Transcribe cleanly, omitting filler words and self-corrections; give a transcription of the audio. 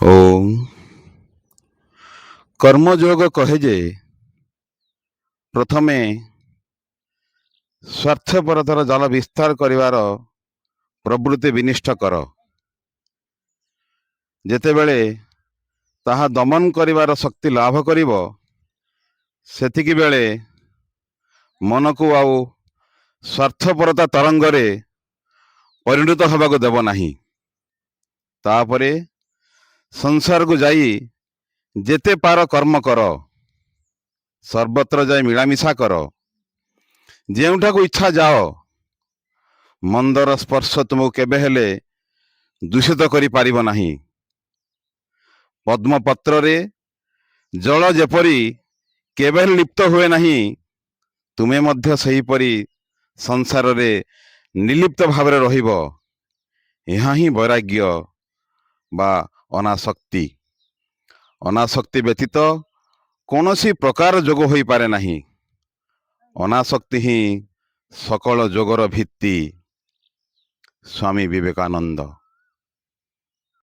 ଓମ୍ କର୍ମଯୋଗ କହେ ଯେ ପ୍ରଥମେ ସ୍ୱାର୍ଥପରତାର ଜାଲ ବିସ୍ତାର କରିବାର ପ୍ରବୃତ୍ତି ବିନିଷ୍ଟ କର। ଯେତେବେଳେ ତାହା ଦମନ କରିବାର ଶକ୍ତି ଲାଭ କରିବ, ସେତିକି ବେଳେ ମନକୁ ଆଉ ସ୍ୱାର୍ଥପରତା ତରଙ୍ଗରେ ପରିଣତ ହେବାକୁ ଦେବ ନାହିଁ। ତାପରେ ସଂସାରକୁ ଯାଇ ଯେତେ ପାର କର୍ମ କର, ସର୍ବତ୍ର ଯାଇ ମିଳାମିଶା କର। ଯେଉଁଠାକୁ ଇଚ୍ଛା ଯାଅ, ମନ୍ଦର ସ୍ପର୍ଶ ତୁମକୁ କେବେ ହେଲେ ଦୂଷିତ କରିପାରିବ ନାହିଁ। ପଦ୍ମପତ୍ରରେ ଜଳ ଯେପରି କେବେ ହେଲେ ଲିପ୍ତ ହୁଏ ନାହିଁ, ତୁମେ ମଧ୍ୟ ସେହିପରି ସଂସାରରେ ନିର୍ଲିପ୍ତ ଭାବରେ ରହିବ। ଏହା ହିଁ ବୈରାଗ୍ୟ ବା ଅନାସକ୍ତି। ଅନାସକ୍ତି ବ୍ୟତୀତ କୌଣସି ପ୍ରକାର ଯୋଗ ହୋଇପାରେ ନାହିଁ। ଅନାସକ୍ତି ହିଁ ସକଳ ଯୋଗର ଭିତ୍ତି। ସ୍ୱାମୀ ବିବେକାନନ୍ଦ।